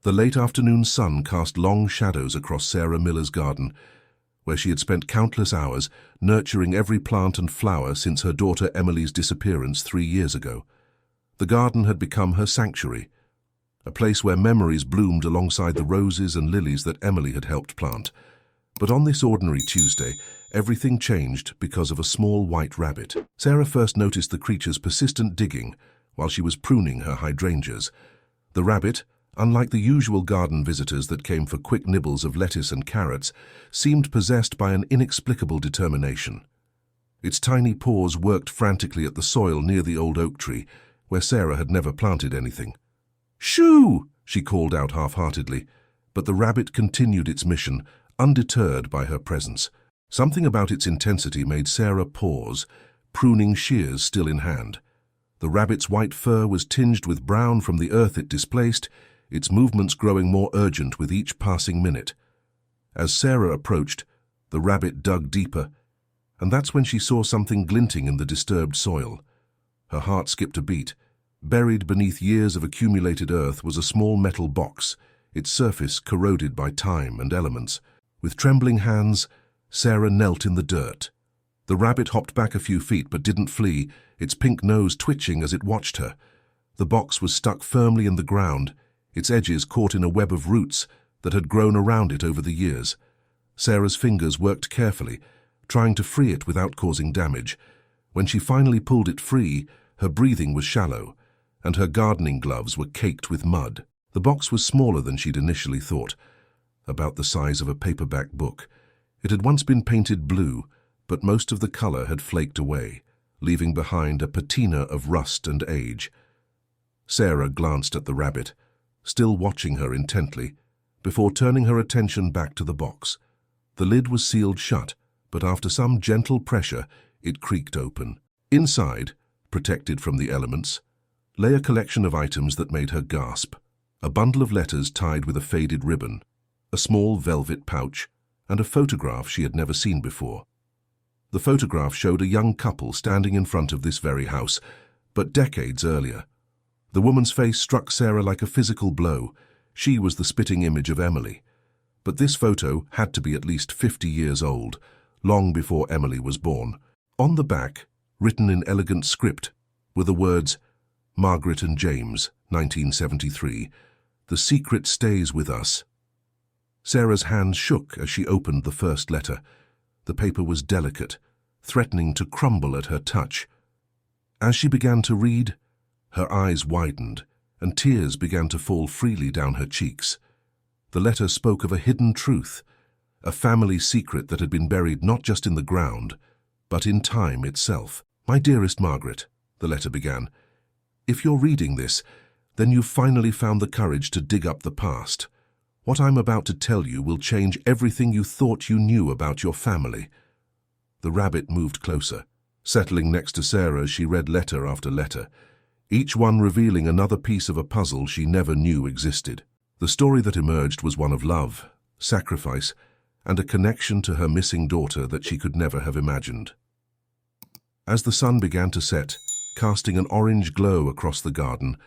The late afternoon sun cast long shadows across Sarah Miller's garden, where she had spent countless hours nurturing every plant and flower since her daughter Emily's disappearance 3 years ago. The garden had become her sanctuary, a place where memories bloomed alongside the roses and lilies that Emily had helped plant. But on this ordinary Tuesday, everything changed because of a small white rabbit. Sarah first noticed the creature's persistent digging while she was pruning her hydrangeas. The rabbit, unlike the usual garden visitors that came for quick nibbles of lettuce and carrots, seemed possessed by an inexplicable determination. Its tiny paws worked frantically at the soil near the old oak tree, where Sarah had never planted anything. "Shoo!" she called out half-heartedly, but the rabbit continued its mission, undeterred by her presence. Something about its intensity made Sarah pause, pruning shears still in hand. The rabbit's white fur was tinged with brown from the earth it displaced, its movements growing more urgent with each passing minute. As Sarah approached, the rabbit dug deeper, and that's when she saw something glinting in the disturbed soil. Her heart skipped a beat. Buried beneath years of accumulated earth was a small metal box, its surface corroded by time and elements. With trembling hands, Sarah knelt in the dirt. The rabbit hopped back a few feet but didn't flee, its pink nose twitching as it watched her. The box was stuck firmly in the ground, its edges caught in a web of roots that had grown around it over the years. Sarah's fingers worked carefully, trying to free it without causing damage. When she finally pulled it free, her breathing was shallow, and her gardening gloves were caked with mud. The box was smaller than she'd initially thought, about the size of a paperback book. It had once been painted blue, but most of the color had flaked away, leaving behind a patina of rust and age. Sarah glanced at the rabbit, still watching her intently, before turning her attention back to the box. The lid was sealed shut, but after some gentle pressure, it creaked open. Inside, protected from the elements, lay a collection of items that made her gasp. A bundle of letters tied with a faded ribbon, a small velvet pouch, and a photograph she had never seen before. The photograph showed a young couple standing in front of this very house, but decades earlier. The woman's face struck Sarah like a physical blow. She was the spitting image of Emily. But this photo had to be at least 50 years old, long before Emily was born. On the back, written in elegant script, were the words, "Margaret and James, 1973. The secret stays with us." Sarah's hands shook as she opened the first letter. The paper was delicate, threatening to crumble at her touch. As she began to read, her eyes widened, and tears began to fall freely down her cheeks. The letter spoke of a hidden truth, a family secret that had been buried not just in the ground, but in time itself. "My dearest Margaret," the letter began, "if you're reading this, then you've finally found the courage to dig up the past. What I'm about to tell you will change everything you thought you knew about your family." The rabbit moved closer, settling next to Sarah as she read letter after letter, each one revealing another piece of a puzzle she never knew existed. The story that emerged was one of love, sacrifice, and a connection to her missing daughter that she could never have imagined. As the sun began to set, casting an orange glow across the garden,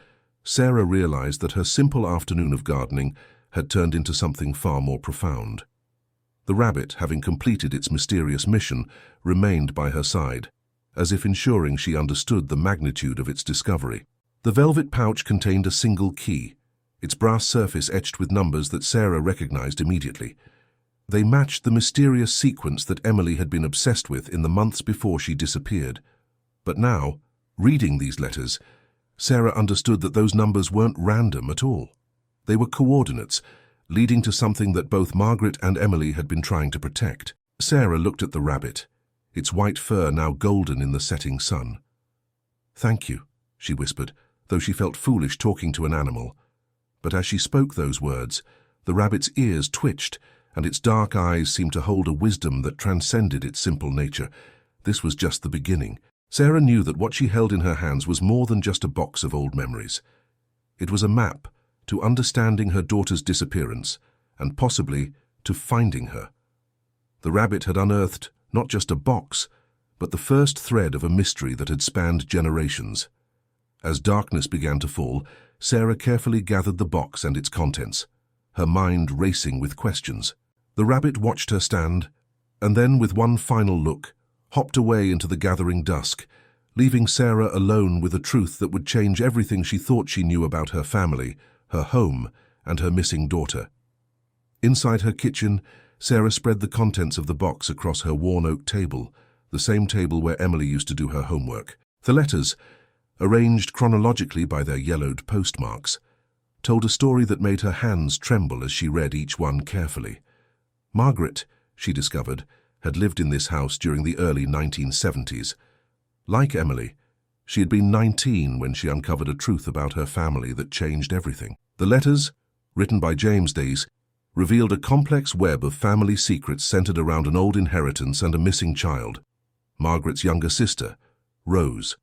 Sarah realized that her simple afternoon of gardening had turned into something far more profound. The rabbit, having completed its mysterious mission, remained by her side, as if ensuring she understood the magnitude of its discovery. The velvet pouch contained a single key, its brass surface etched with numbers that Sarah recognized immediately. They matched the mysterious sequence that Emily had been obsessed with in the months before she disappeared. But now, reading these letters, Sarah understood that those numbers weren't random at all. They were coordinates, leading to something that both Margaret and Emily had been trying to protect. Sarah looked at the rabbit, its white fur now golden in the setting sun. "Thank you," she whispered, though she felt foolish talking to an animal. But as she spoke those words, the rabbit's ears twitched, and its dark eyes seemed to hold a wisdom that transcended its simple nature. This was just the beginning. Sarah knew that what she held in her hands was more than just a box of old memories. It was a map to understanding her daughter's disappearance, and possibly to finding her. The rabbit had unearthed not just a box, but the first thread of a mystery that had spanned generations. As darkness began to fall, Sarah carefully gathered the box and its contents, her mind racing with questions. The rabbit watched her stand, and then, with one final look, hopped away into the gathering dusk, leaving Sarah alone with a truth that would change everything she thought she knew about her family, her home, and her missing daughter. Inside her kitchen, Sarah spread the contents of the box across her worn oak table, the same table where Emily used to do her homework. The letters, arranged chronologically by their yellowed postmarks, told a story that made her hands tremble as she read each one carefully. Margaret, she discovered, had lived in this house during the early 1970s. Like Emily, she had been 19 when she uncovered a truth about her family that changed everything. The letters, written by James Days, revealed a complex web of family secrets centered around an old inheritance and a missing child, Margaret's younger sister, Rose.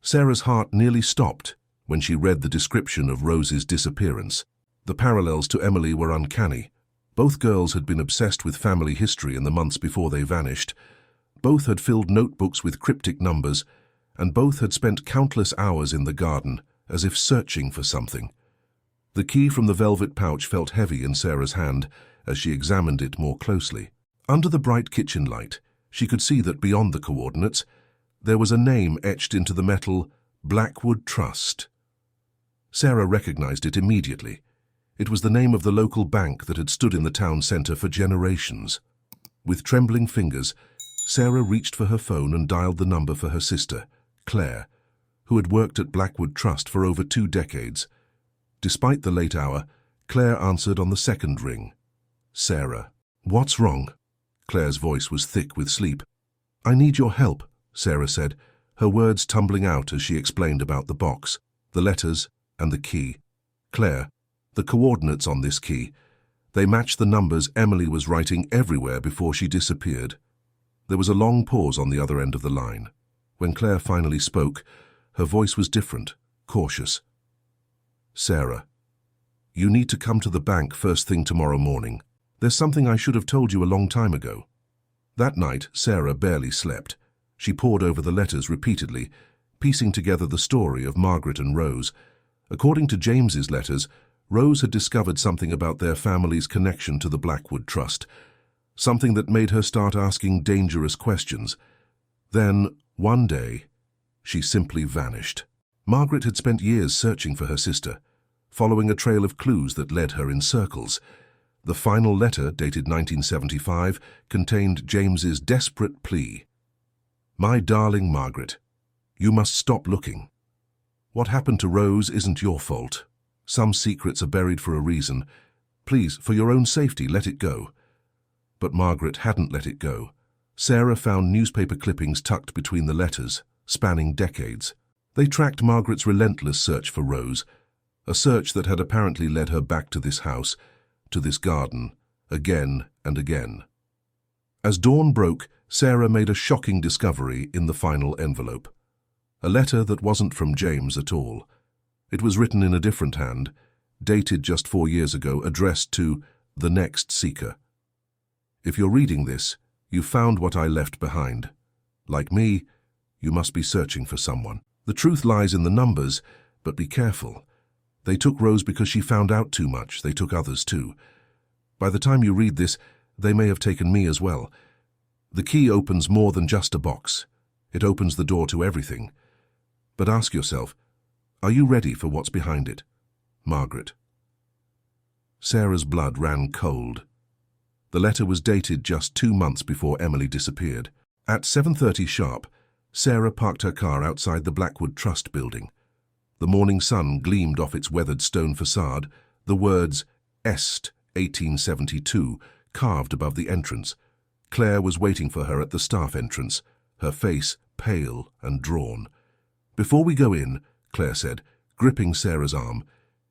Sarah's heart nearly stopped when she read the description of Rose's disappearance. The parallels to Emily were uncanny. Both girls had been obsessed with family history in the months before they vanished. Both had filled notebooks with cryptic numbers, and both had spent countless hours in the garden, as if searching for something. The key from the velvet pouch felt heavy in Sarah's hand as she examined it more closely. Under the bright kitchen light, she could see that beyond the coordinates, there was a name etched into the metal, Blackwood Trust. Sarah recognized it immediately. It was the name of the local bank that had stood in the town centre for generations. With trembling fingers, Sarah reached for her phone and dialed the number for her sister, Claire, who had worked at Blackwood Trust for over 2 decades. Despite the late hour, Claire answered on the second ring. Sarah. "What's wrong?" Claire's voice was thick with sleep. "I need your help," Sarah said, her words tumbling out as she explained about the box, the letters, and the key. "Claire, the coordinates on this key. They match the numbers Emily was writing everywhere before she disappeared." There was a long pause on the other end of the line. When Claire finally spoke, her voice was different, cautious. "Sarah, you need to come to the bank first thing tomorrow morning. There's something I should have told you a long time ago." That night, Sarah barely slept. She pored over the letters repeatedly, piecing together the story of Margaret and Rose. According to James's letters, Rose had discovered something about their family's connection to the Blackwood Trust, something that made her start asking dangerous questions. Then, one day, she simply vanished. Margaret had spent years searching for her sister, following a trail of clues that led her in circles. The final letter, dated 1975, contained James's desperate plea. "My darling Margaret, you must stop looking. What happened to Rose isn't your fault. Some secrets are buried for a reason. Please, for your own safety, let it go." But Margaret hadn't let it go. Sarah found newspaper clippings tucked between the letters, spanning decades. They tracked Margaret's relentless search for Rose, a search that had apparently led her back to this house, to this garden, again and again. As dawn broke, Sarah made a shocking discovery in the final envelope. A letter that wasn't from James at all. It was written in a different hand, dated just 4 years ago, addressed to the next seeker. "If you're reading this, you found what I left behind. Like me, you must be searching for someone. The truth lies in the numbers, but be careful. They took Rose because she found out too much. They took others too. By the time you read this, they may have taken me as well. The key opens more than just a box. It opens the door to everything. But ask yourself, are you ready for what's behind it? Margaret." Sarah's blood ran cold. The letter was dated just 2 months before Emily disappeared. At 7:30 sharp, Sarah parked her car outside the Blackwood Trust building. The morning sun gleamed off its weathered stone facade, the words Est 1872 carved above the entrance. Claire was waiting for her at the staff entrance, her face pale and drawn. "Before we go in," Claire said, gripping Sarah's arm,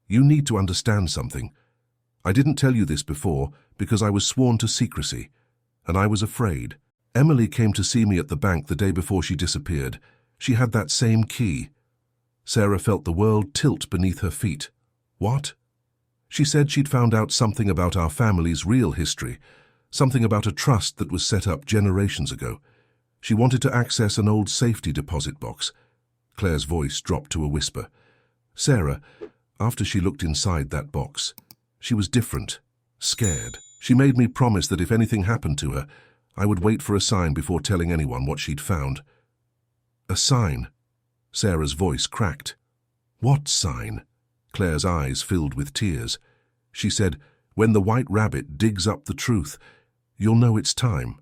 "you need to understand something. I didn't tell you this before because I was sworn to secrecy, and I was afraid. Emily came to see me at the bank the day before she disappeared. She had that same key." Sarah felt the world tilt beneath her feet. "What?" "She said she'd found out something about our family's real history, something about a trust that was set up generations ago. She wanted to access an old safety deposit box." Claire's voice dropped to a whisper. Sarah, after she looked inside that box, she was different, scared. She made me promise that if anything happened to her, I would wait for a sign before telling anyone what she'd found. A sign? Sarah's voice cracked. What sign? Claire's eyes filled with tears. She said, when the white rabbit digs up the truth, you'll know it's time.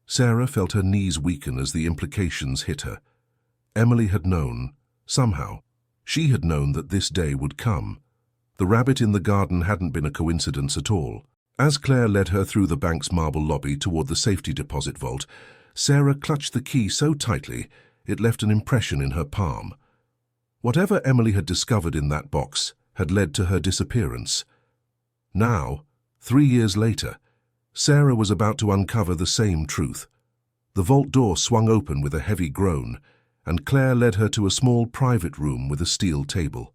Sarah felt her knees weaken as the implications hit her. Emily had known, somehow. She had known that this day would come. The rabbit in the garden hadn't been a coincidence at all. As Claire led her through the bank's marble lobby toward the safety deposit vault, Sarah clutched the key so tightly it left an impression in her palm. Whatever Emily had discovered in that box had led to her disappearance. Now, 3 years later, Sarah was about to uncover the same truth. The vault door swung open with a heavy groan, and Claire led her to a small private room with a steel table.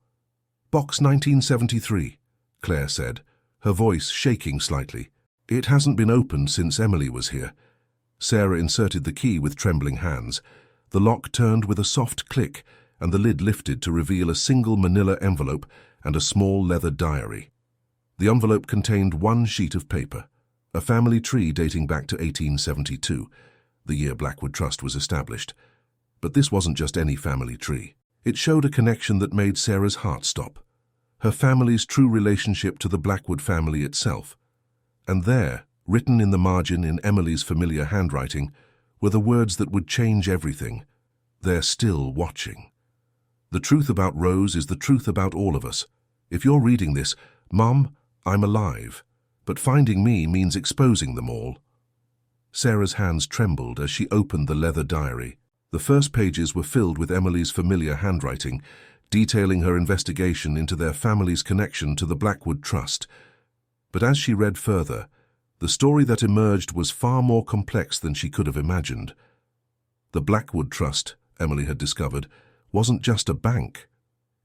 Box 1973, Claire said, her voice shaking slightly. It hasn't been opened since Emily was here. Sarah inserted the key with trembling hands. The lock turned with a soft click, and the lid lifted to reveal a single manila envelope and a small leather diary. The envelope contained one sheet of paper, a family tree dating back to 1872, the year Blackwood Trust was established. But this wasn't just any family tree. It showed a connection that made Sarah's heart stop. Her family's true relationship to the Blackwood family itself. And there, written in the margin in Emily's familiar handwriting, were the words that would change everything. They're still watching. The truth about Rose is the truth about all of us. If you're reading this, Mum, I'm alive. But finding me means exposing them all. Sarah's hands trembled as she opened the leather diary. The first pages were filled with Emily's familiar handwriting, detailing her investigation into their family's connection to the Blackwood Trust. But as she read further, the story that emerged was far more complex than she could have imagined. The Blackwood Trust, Emily had discovered, wasn't just a bank.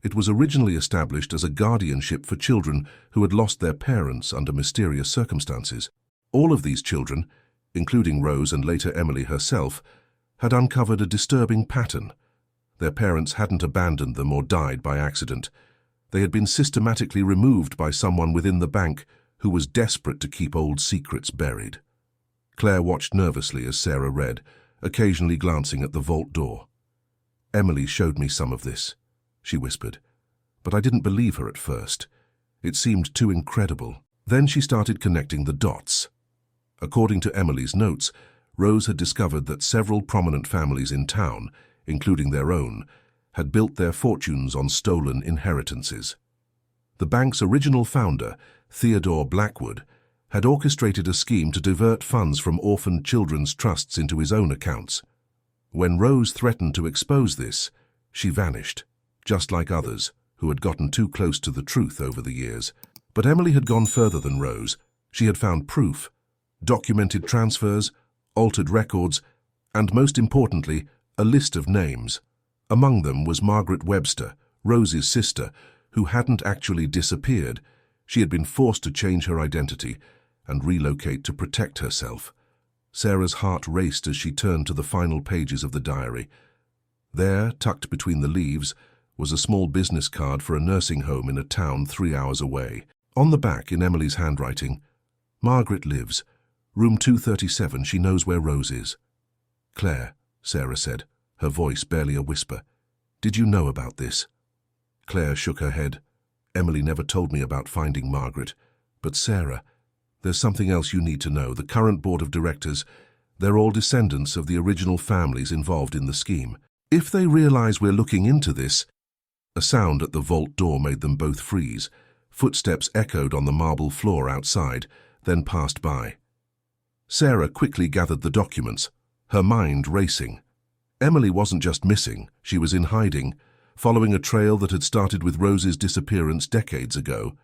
It was originally established as a guardianship for children who had lost their parents under mysterious circumstances. All of these children, including Rose and later Emily herself, had uncovered a disturbing pattern. Their parents hadn't abandoned them or died by accident. They had been systematically removed by someone within the bank who was desperate to keep old secrets buried. Claire watched nervously as Sarah read, occasionally glancing at the vault door. Emily showed me some of this, she whispered, but I didn't believe her at first. It seemed too incredible. Then she started connecting the dots. According to Emily's notes, Rose had discovered that several prominent families in town, including their own, had built their fortunes on stolen inheritances. The bank's original founder, Theodore Blackwood, had orchestrated a scheme to divert funds from orphaned children's trusts into his own accounts. When Rose threatened to expose this, she vanished, just like others who had gotten too close to the truth over the years. But Emily had gone further than Rose. She had found proof, documented transfers, altered records, and most importantly, a list of names. Among them was Margaret Webster, Rose's sister, who hadn't actually disappeared. She had been forced to change her identity and relocate to protect herself. Sarah's heart raced as she turned to the final pages of the diary. There, tucked between the leaves, was a small business card for a nursing home in a town 3 hours away. On the back, in Emily's handwriting, "Margaret lives. Room 237, she knows where Rose is." "Claire," Sarah said, her voice barely a whisper, "did you know about this?" Claire shook her head. "Emily never told me about finding Margaret. But Sarah, there's something else you need to know. The current board of directors, they're all descendants of the original families involved in the scheme. If they realize we're looking into this..." A sound at the vault door made them both freeze. Footsteps echoed on the marble floor outside, then passed by. Sarah quickly gathered the documents, her mind racing. Emily wasn't just missing, she was in hiding, following a trail that had started with Rose's disappearance decades ago.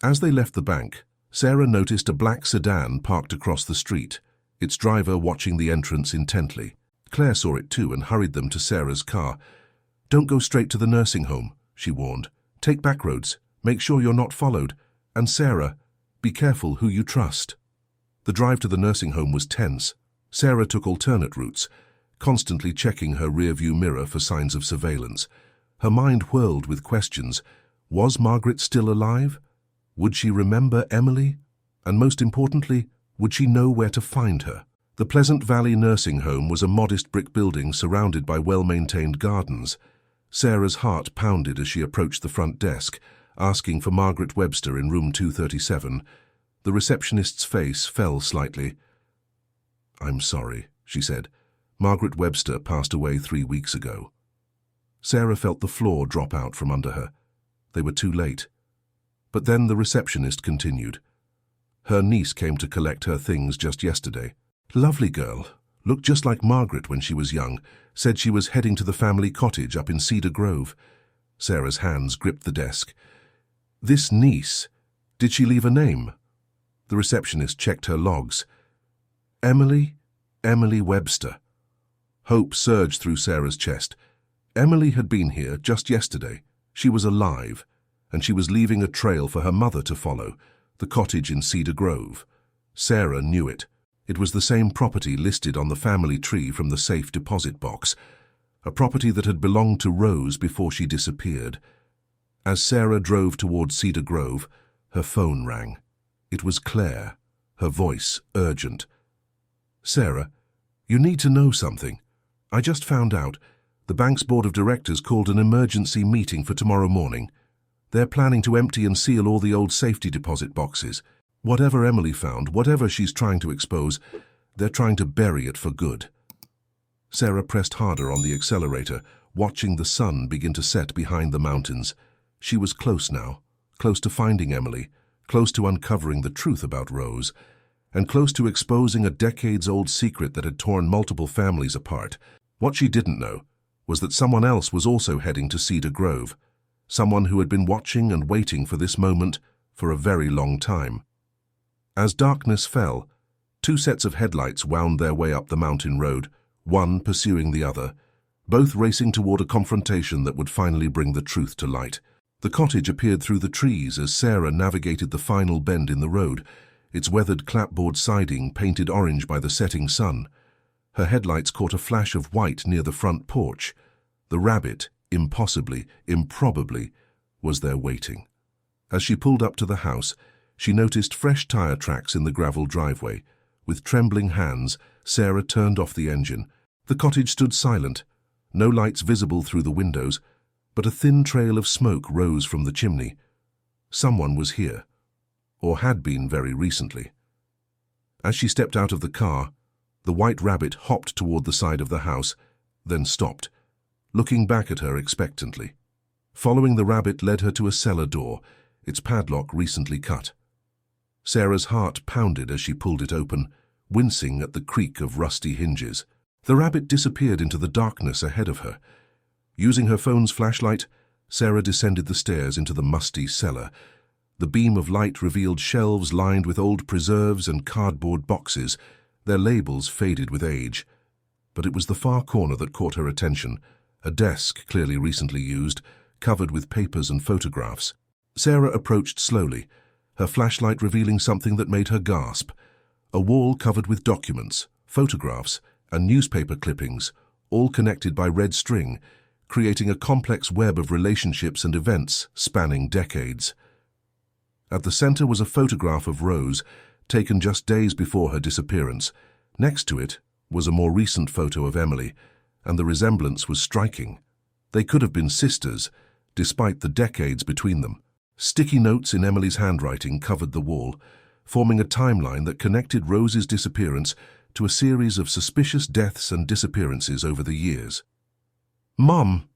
As they left the bank, Sarah noticed a black sedan parked across the street, its driver watching the entrance intently. Claire saw it too and hurried them to Sarah's car. "Don't go straight to the nursing home," she warned. "Take back roads, make sure you're not followed, and Sarah, be careful who you trust." The drive to the nursing home was tense. Sarah took alternate routes, constantly checking her rearview mirror for signs of surveillance. Her mind whirled with questions. Was Margaret still alive? Would she remember Emily? And most importantly, would she know where to find her? The Pleasant Valley Nursing Home was a modest brick building surrounded by well-maintained gardens. Sarah's heart pounded as she approached the front desk, asking for Margaret Webster in room 237. The receptionist's face fell slightly. "I'm sorry," she said. "Margaret Webster passed away 3 weeks ago." Sarah felt the floor drop out from under her. They were too late. But then the receptionist continued. "Her niece came to collect her things just yesterday. Lovely girl, looked just like Margaret when she was young, said she was heading to the family cottage up in Cedar Grove." Sarah's hands gripped the desk. "This niece, did she leave a name?" The receptionist checked her logs. "Emily Webster." Hope surged through Sarah's chest. Emily had been here just yesterday. She was alive, and she was leaving a trail for her mother to follow, the cottage in Cedar Grove. Sarah knew it. It was the same property listed on the family tree from the safe deposit box, a property that had belonged to Rose before she disappeared. As Sarah drove toward Cedar Grove, her phone rang. It was Claire, her voice urgent. "Sarah, you need to know something. I just found out. The bank's board of directors called an emergency meeting for tomorrow morning. They're planning to empty and seal all the old safety deposit boxes. Whatever Emily found, whatever she's trying to expose, they're trying to bury it for good." Sarah pressed harder on the accelerator, watching the sun begin to set behind the mountains. She was close now, close to finding Emily, close to uncovering the truth about Rose, and close to exposing a decades-old secret that had torn multiple families apart. What she didn't know was that someone else was also heading to Cedar Grove, someone who had been watching and waiting for this moment for a very long time. As darkness fell, 2 sets of headlights wound their way up the mountain road, one pursuing the other, both racing toward a confrontation that would finally bring the truth to light. The cottage appeared through the trees as Sarah navigated the final bend in the road, its weathered clapboard siding painted orange by the setting sun. Her headlights caught a flash of white near the front porch. The rabbit, improbably, was there waiting. As she pulled up to the house, she noticed fresh tire tracks in the gravel driveway. With trembling hands, Sarah turned off the engine. The cottage stood silent, no lights visible through the windows, but a thin trail of smoke rose from the chimney. Someone was here, or had been very recently. As she stepped out of the car, the white rabbit hopped toward the side of the house, then stopped, looking back at her expectantly. Following the rabbit led her to a cellar door, its padlock recently cut. Sarah's heart pounded as she pulled it open, wincing at the creak of rusty hinges. The rabbit disappeared into the darkness ahead of her. Using her phone's flashlight, Sarah descended the stairs into the musty cellar. The beam of light revealed shelves lined with old preserves and cardboard boxes, their labels faded with age. But it was the far corner that caught her attention, a desk clearly recently used, covered with papers and photographs. Sarah approached slowly, her flashlight revealing something that made her gasp. A wall covered with documents, photographs, and newspaper clippings, all connected by red string, creating a complex web of relationships and events spanning decades. At the center was a photograph of Rose, taken just days before her disappearance. Next to it was a more recent photo of Emily, and the resemblance was striking. They could have been sisters, despite the decades between them. Sticky notes in Emily's handwriting covered the wall, forming a timeline that connected Rose's disappearance to a series of suspicious deaths and disappearances over the years. "Mom!"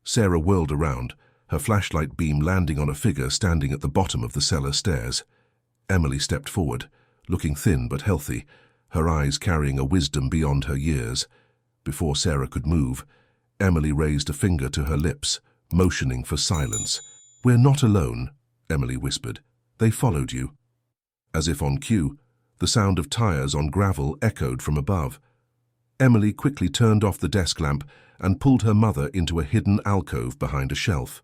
Sarah whirled around, her flashlight beam landing on a figure standing at the bottom of the cellar stairs. Emily stepped forward, looking thin but healthy, her eyes carrying a wisdom beyond her years. Before Sarah could move, Emily raised a finger to her lips, motioning for silence. "We're not alone," Emily whispered. "They followed you." As if on cue, the sound of tires on gravel echoed from above. Emily quickly turned off the desk lamp and pulled her mother into a hidden alcove behind a shelf.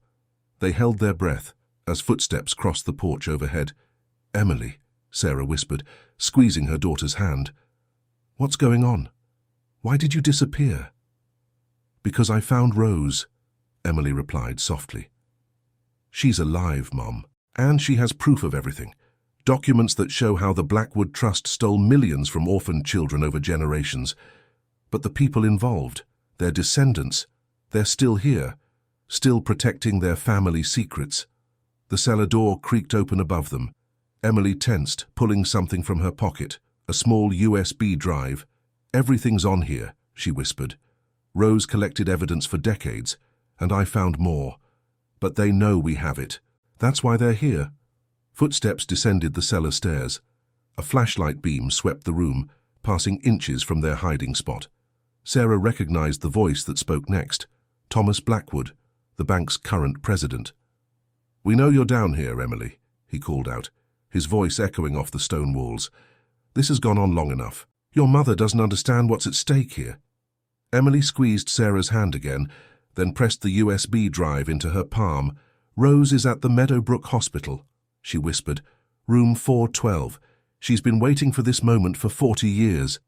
They held their breath as footsteps crossed the porch overhead. "Emily," Sarah whispered, squeezing her daughter's hand. "What's going on?" Why did you disappear?" "Because I found Rose," Emily replied softly. "She's alive, Mom, and she has proof of everything. Documents that show how the Blackwood Trust stole millions from orphaned children over generations. But the people involved, their descendants, they're still here, still protecting their family secrets." The cellar door creaked open above them. Emily tensed, pulling something from her pocket, a small USB drive. "Everything's on here," she whispered. "Rose collected evidence for decades, and I found more. But they know we have it. That's why they're here." Footsteps descended the cellar stairs. A flashlight beam swept the room, passing inches from their hiding spot. Sarah recognized the voice that spoke next. Thomas Blackwood, the bank's current president. "We know you're down here, Emily," he called out, his voice echoing off the stone walls. "This has gone on long enough. Your mother doesn't understand what's at stake here." Emily squeezed Sarah's hand again, then pressed the USB drive into her palm. "Rose is at the Meadowbrook Hospital," she whispered. "Room 412. She's been waiting for this moment for 40 years.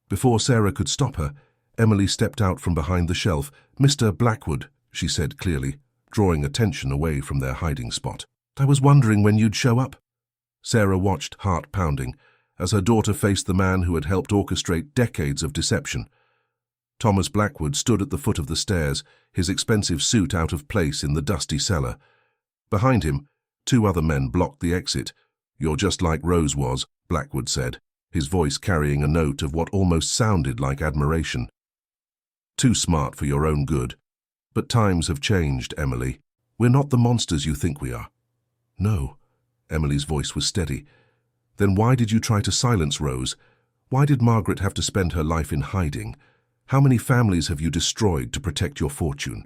Before Sarah could stop her, Emily stepped out from behind the shelf. "Mr. Blackwood," she said clearly, drawing attention away from their hiding spot. "I was wondering when you'd show up." Sarah watched, heart pounding, as her daughter faced the man who had helped orchestrate decades of deception. Thomas Blackwood stood at the foot of the stairs, his expensive suit out of place in the dusty cellar. Behind him, 2 other men blocked the exit. "You're just like Rose was," Blackwood said, his voice carrying a note of what almost sounded like admiration. "Too smart for your own good. But times have changed, Emily. We're not the monsters you think we are." "No." Emily's voice was steady. "Then why did you try to silence Rose? Why did Margaret have to spend her life in hiding? How many families have you destroyed to protect your fortune?"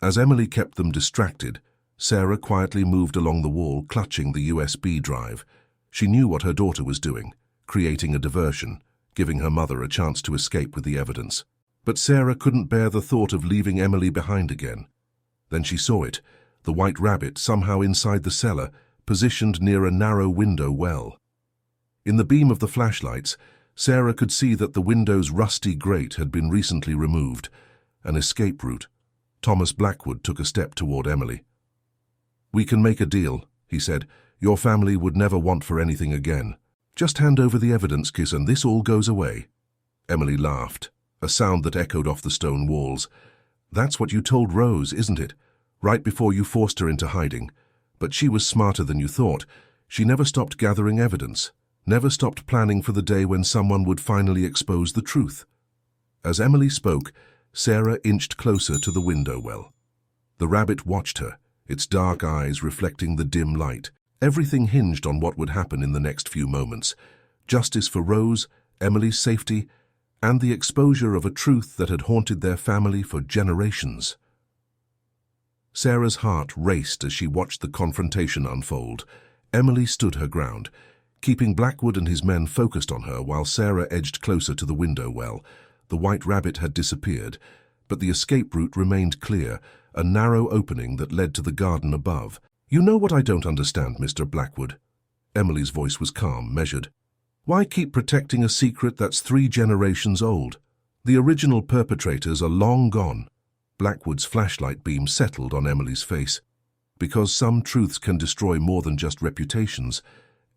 As Emily kept them distracted, Sarah quietly moved along the wall, clutching the USB drive. She knew what her daughter was doing, creating a diversion, giving her mother a chance to escape with the evidence. But Sarah couldn't bear the thought of leaving Emily behind again. Then she saw it, the white rabbit somehow inside the cellar, positioned near a narrow window well. In the beam of the flashlights, Sarah could see that the window's rusty grate had been recently removed, an escape route. Thomas Blackwood took a step toward Emily. "We can make a deal," he said. "Your family would never want for anything again. Just hand over the evidence, Kiss, and this all goes away." Emily laughed, a sound that echoed off the stone walls. "That's what you told Rose, isn't it? Right before you forced her into hiding. But she was smarter than you thought. She never stopped gathering evidence, never stopped planning for the day when someone would finally expose the truth." As Emily spoke, Sarah inched closer to the window well. The rabbit watched her, its dark eyes reflecting the dim light. Everything hinged on what would happen in the next few moments. Justice for Rose, Emily's safety, and the exposure of a truth that had haunted their family for generations. Sarah's heart raced as she watched the confrontation unfold. Emily stood her ground, keeping Blackwood and his men focused on her while Sarah edged closer to the window well. The white rabbit had disappeared, but the escape route remained clear, a narrow opening that led to the garden above. "You know what I don't understand, Mr. Blackwood?" Emily's voice was calm, measured. "Why keep protecting a secret that's 3 generations old? The original perpetrators are long gone." Blackwood's flashlight beam settled on Emily's face. "Because some truths can destroy more than just reputations,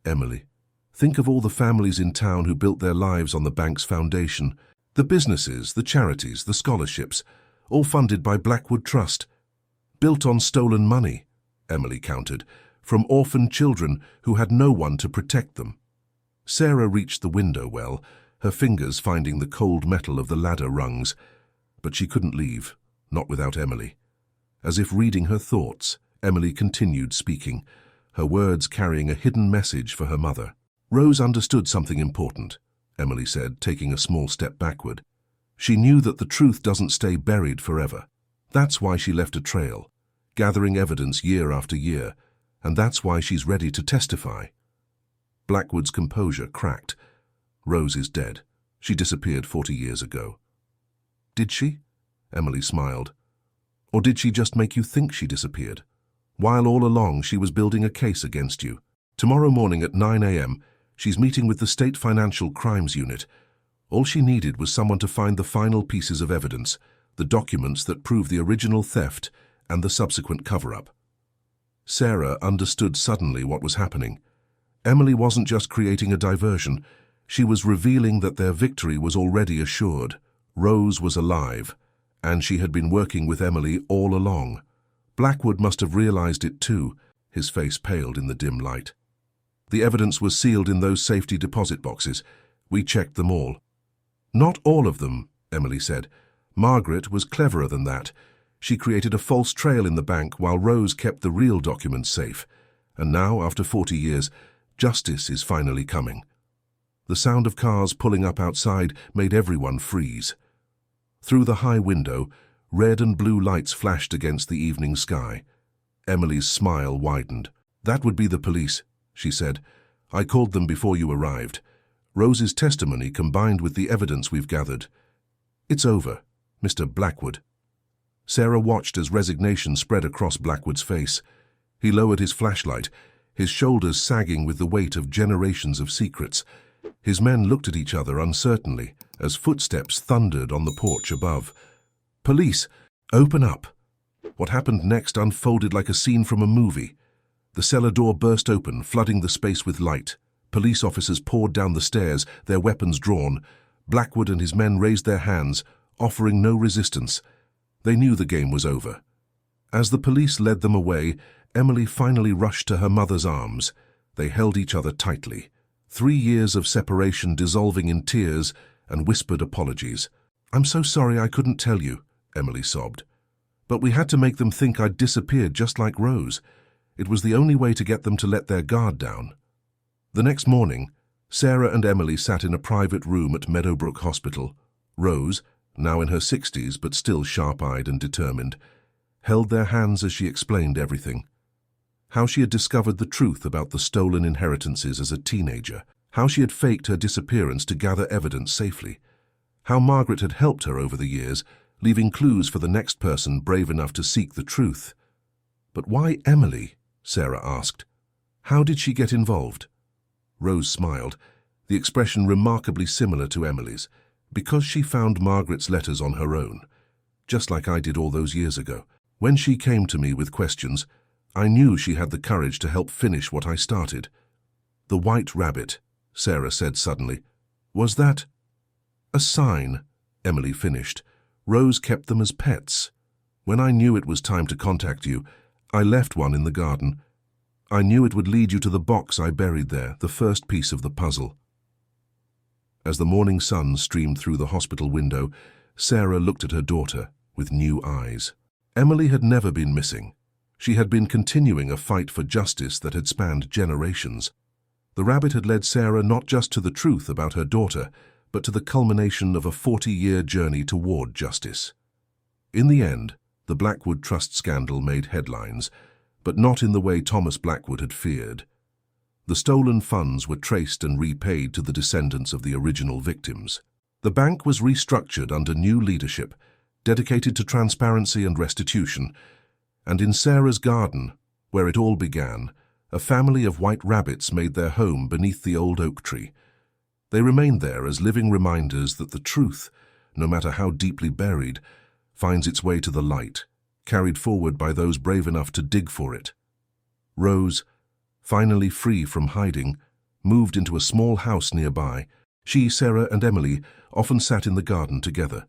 Emily. Think of all the families in town who built their lives on the bank's foundation. The businesses, the charities, the scholarships, all funded by Blackwood Trust. Built on stolen money," Emily countered, "from orphaned children who had no one to protect them." Sarah reached the window well, her fingers finding the cold metal of the ladder rungs. But she couldn't leave, not without Emily. As if reading her thoughts, Emily continued speaking, her words carrying a hidden message for her mother. "Rose understood something important," Emily said, taking a small step backward. "She knew that the truth doesn't stay buried forever. That's why she left a trail, gathering evidence year after year, and that's why she's ready to testify." Blackwood's composure cracked. "Rose is dead. She disappeared 40 years ago." "Did she?" Emily smiled. "Or did she just make you think she disappeared? While all along she was building a case against you. Tomorrow morning at 9 a.m., she's meeting with the State Financial Crimes Unit. All she needed was someone to find the final pieces of evidence, the documents that prove the original theft and the subsequent cover-up. Sarah understood suddenly what was happening. Emily wasn't just creating a diversion, she was revealing that their victory was already assured. Rose was alive, and she had been working with Emily all along. Blackwood must have realized it too. His face paled in the dim light. The evidence was sealed in those safety deposit boxes. We checked them all. Not all of them, Emily said. Margaret was cleverer than that. She created a false trail in the bank while Rose kept the real documents safe. And now, after 40 years, justice is finally coming. The sound of cars pulling up outside made everyone freeze. Through the high window, red and blue lights flashed against the evening sky. Emily's smile widened. "That would be the police," she said. "I called them before you arrived. Rose's testimony combined with the evidence we've gathered. It's over, Mr. Blackwood." Sarah watched as resignation spread across Blackwood's face. He lowered his flashlight, his shoulders sagging with the weight of generations of secrets. His men looked at each other uncertainly as footsteps thundered on the porch above. "Police, open up!" What happened next unfolded like a scene from a movie. The cellar door burst open, flooding the space with light. Police officers poured down the stairs, their weapons drawn. Blackwood and his men raised their hands, offering no resistance. They knew the game was over. As the police led them away, Emily finally rushed to her mother's arms. They held each other tightly. 3 years of separation dissolving in tears and whispered apologies. "I'm so sorry I couldn't tell you," Emily sobbed. "But we had to make them think I'd disappeared just like Rose. It was the only way to get them to let their guard down." The next morning, Sarah and Emily sat in a private room at Meadowbrook Hospital. Rose, now in her 60s but still sharp-eyed and determined, held their hands as she explained everything. How she had discovered the truth about the stolen inheritances as a teenager, how she had faked her disappearance to gather evidence safely, how Margaret had helped her over the years, leaving clues for the next person brave enough to seek the truth. "But why Emily?" Sarah asked. "How did she get involved?" Rose smiled, the expression remarkably similar to Emily's. "Because she found Margaret's letters on her own, just like I did all those years ago. When she came to me with questions, I knew she had the courage to help finish what I started." "The white rabbit," Sarah said suddenly. "Was that—" "A sign," Emily finished. "Rose kept them as pets. When I knew it was time to contact you, I left one in the garden. I knew it would lead you to the box I buried there, the first piece of the puzzle." As the morning sun streamed through the hospital window, Sarah looked at her daughter with new eyes. Emily had never been missing. She had been continuing a fight for justice that had spanned generations. The rabbit had led Sarah not just to the truth about her daughter, but to the culmination of a 40-year journey toward justice. In the end, the Blackwood Trust scandal made headlines, but not in the way Thomas Blackwood had feared. The stolen funds were traced and repaid to the descendants of the original victims. The bank was restructured under new leadership, dedicated to transparency and restitution, and in Sarah's garden, where it all began, a family of white rabbits made their home beneath the old oak tree. They remained there as living reminders that the truth, no matter how deeply buried, finds its way to the light, carried forward by those brave enough to dig for it. Rose, finally free from hiding, moved into a small house nearby. She, Sarah, and Emily often sat in the garden together,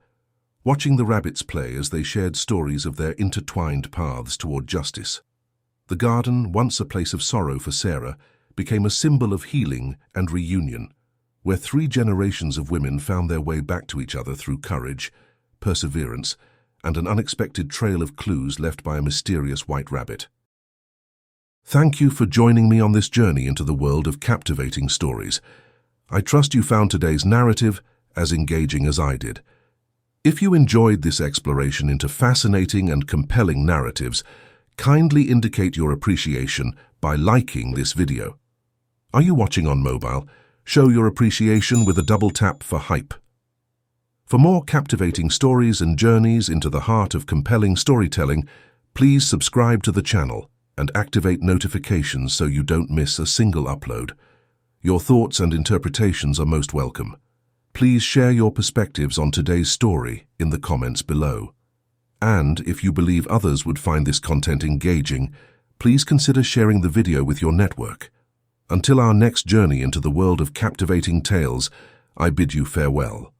watching the rabbits play as they shared stories of their intertwined paths toward justice. The garden, once a place of sorrow for Sarah, became a symbol of healing and reunion, where 3 generations of women found their way back to each other through courage, perseverance, and an unexpected trail of clues left by a mysterious white rabbit. Thank you for joining me on this journey into the world of captivating stories. I trust you found today's narrative as engaging as I did. If you enjoyed this exploration into fascinating and compelling narratives, kindly indicate your appreciation by liking this video. Are you watching on mobile? Show your appreciation with a double tap for hype. For more captivating stories and journeys into the heart of compelling storytelling, please subscribe to the channel and activate notifications so you don't miss a single upload. Your thoughts and interpretations are most welcome. Please Please share your perspectives on today's story in the comments below. And if you believe others would find this content engaging, please consider sharing the video with your network. Until our next journey into the world of captivating tales, I bid you farewell.